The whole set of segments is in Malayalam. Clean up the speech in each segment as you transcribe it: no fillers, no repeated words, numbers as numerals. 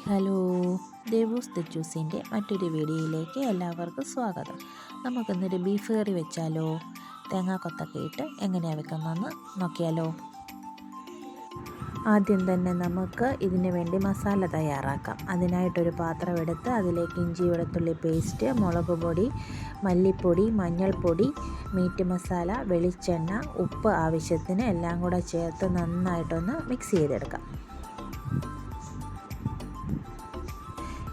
ഹലോ, ദേവൂസ് തെച്ചൂസിൻ്റെ മറ്റൊരു വീഡിയോയിലേക്ക് എല്ലാവർക്കും സ്വാഗതം. നമുക്കിന്നൊരു ബീഫ് കറി വെച്ചാലോ? തേങ്ങാക്കൊത്തൊക്കെ ഇട്ട് എങ്ങനെയാണ് വെക്കുന്നതെന്ന് നോക്കിയാലോ? ആദ്യം തന്നെ നമുക്ക് ഇതിന് വേണ്ടി മസാല തയ്യാറാക്കാം. അതിനായിട്ടൊരു പാത്രം എടുത്ത് അതിലേക്ക് ഇഞ്ചി വെളുത്തുള്ളി പേസ്റ്റ്, മുളക് പൊടി, മല്ലിപ്പൊടി, മഞ്ഞൾപ്പൊടി, മീറ്റ് മസാല, വെളിച്ചെണ്ണ, ഉപ്പ് ആവശ്യത്തിന് എല്ലാം കൂടെ ചേർത്ത് നന്നായിട്ടൊന്ന് മിക്സ് ചെയ്തെടുക്കാം.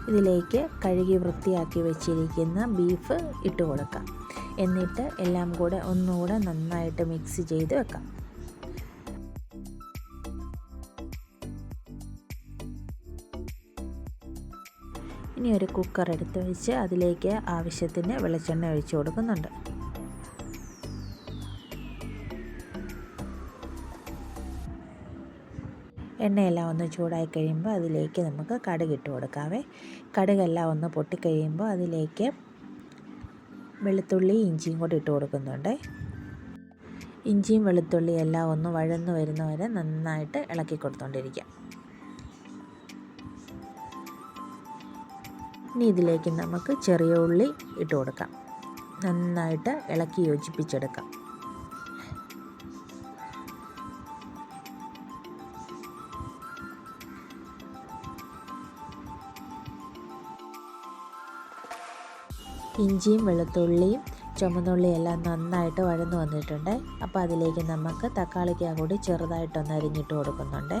ഇതിലേക്ക് കഴുകി വൃത്തിയാക്കി വെച്ചിരിക്കുന്ന ബീഫ് ഇട്ട് കൊടുക്കാം. എന്നിട്ട് എല്ലാം കൂടെ ഒന്നുകൂടെ നന്നായിട്ട് മിക്സ് ചെയ്ത് വെക്കാം. ഇനി ഒരു കുക്കർ എടുത്ത് വെച്ച് അതിലേക്ക് ആവശ്യത്തിന് വെളിച്ചെണ്ണ ഒഴിച്ചു കൊടുക്കുന്നുണ്ട്. എണ്ണയെല്ലാം ഒന്ന് ചൂടായി കഴിയുമ്പോൾ അതിലേക്ക് നമുക്ക് കടുക് ഇട്ട് കൊടുക്കാവേ. കടുകെല്ലാം ഒന്ന് പൊട്ടിക്കഴിയുമ്പോൾ അതിലേക്ക് വെളുത്തുള്ളി ഇഞ്ചിയും കൂടി ഇട്ട് കൊടുക്കുന്നുണ്ട്. ഇഞ്ചിയും വെളുത്തുള്ളിയും എല്ലാം ഒന്ന് വഴന്ന് വരുന്നവരെ നന്നായിട്ട് ഇളക്കി കൊടുത്തുകൊണ്ടിരിക്കാം. ഇനി ഇതിലേക്ക് നമുക്ക് ചെറിയ ഉള്ളി ഇട്ട് കൊടുക്കാം. നന്നായിട്ട് ഇളക്കി യോജിപ്പിച്ചെടുക്കാം. ഇഞ്ചിയും വെളുത്തുള്ളിയും ചുമന്നുള്ളിയും എല്ലാം നന്നായിട്ട് വഴന്നു വന്നിട്ടുണ്ട്. അപ്പോൾ അതിലേക്ക് നമുക്ക് തക്കാളിക്ക കൂടി ചെറുതായിട്ടൊന്ന് അരിഞ്ഞിട്ട് കൊടുക്കുന്നുണ്ട്.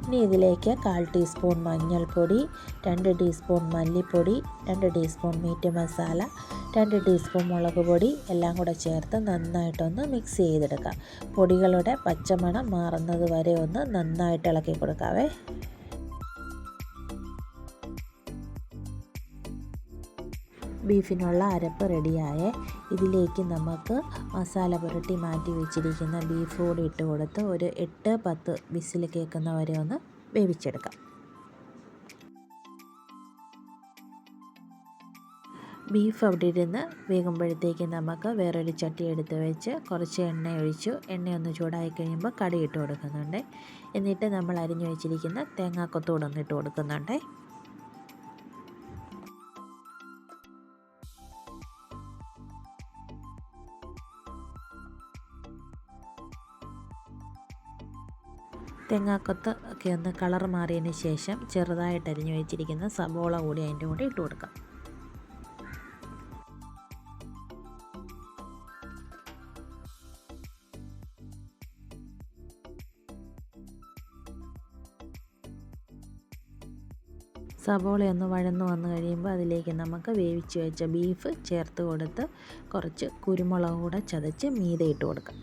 ഇനി ഇതിലേക്ക് 1/4 ടീസ്പൂൺ മഞ്ഞൾപ്പൊടി, 2 ടീസ്പൂൺ മല്ലിപ്പൊടി, 2 ടീസ്പൂൺ മീറ്റ് മസാല, 2 ടീസ്പൂൺ മുളക് പൊടി എല്ലാം കൂടെ ചേർത്ത് നന്നായിട്ടൊന്ന് മിക്സ് ചെയ്തെടുക്കാം. പൊടികളുടെ പച്ചമണം മാറുന്നത് വരെ ഒന്ന് നന്നായിട്ട് ഇളക്കി കൊടുക്കാവേ. ബീഫിനുള്ള അരപ്പ് റെഡിയായേ. ഇതിലേക്ക് നമുക്ക് മസാല പുരട്ടി മാറ്റി വെച്ചിരിക്കുന്ന ബീഫ് കൂടി ഇട്ട് കൊടുത്ത് ഒരു 8-10 വിസിൽ കേൾക്കുന്നവരെ ഒന്ന് വേവിച്ചെടുക്കാം. ബീഫ് അവിടെ ഇരുന്ന് വേകുമ്പോഴത്തേക്ക് നമുക്ക് വേറൊരു ചട്ടി എടുത്ത് വെച്ച് കുറച്ച് എണ്ണ ഒഴിച്ചു. എണ്ണയൊന്ന് ചൂടായി കഴിയുമ്പോൾ കടുക് ഇട്ട് കൊടുക്കുന്നുണ്ട്. എന്നിട്ട് നമ്മൾ അരിഞ്ഞു വെച്ചിരിക്കുന്ന തേങ്ങാക്കൊത്തൂടെ ഒന്ന് ഇട്ട് കൊടുക്കുന്നുണ്ട്. തേങ്ങാക്കൊത്ത് ഒക്കെ ഒന്ന് കളർ മാറിയതിന് ശേഷം ചെറുതായിട്ട് അരിഞ്ഞു വെച്ചിരിക്കുന്ന സബോള കൂടി അതിൻ്റെ കൂടെ ഇട്ട് കൊടുക്കാം. സബോളയൊന്ന് വഴന്നു വന്നു കഴിയുമ്പോൾ അതിലേക്ക് നമുക്ക് വേവിച്ച് വെച്ച ബീഫ് ചേർത്ത് കൊടുത്ത് കുറച്ച് കുരുമുളക് കൂടെ ചതച്ച് മീതെ ഇട്ട് കൊടുക്കാം.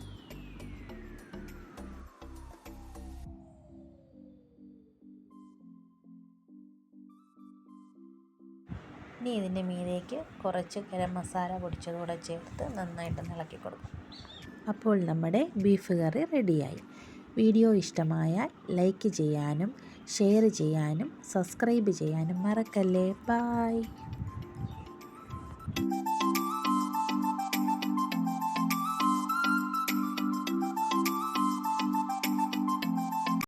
ഇനി ഇതിൻ്റെ മീതേക്ക് കുറച്ച് ഗരം മസാല പൊടിച്ചതുകൂടെ ചേർത്ത് നന്നായിട്ട് ഇളക്കി കൊടുക്കും. അപ്പോൾ നമ്മുടെ ബീഫ് കറി റെഡിയായി. വീഡിയോ ഇഷ്ടമായാൽ ലൈക്ക് ചെയ്യാനും ഷെയർ ചെയ്യാനും സബ്സ്ക്രൈബ് ചെയ്യാനും മറക്കല്ലേ. ബായ്.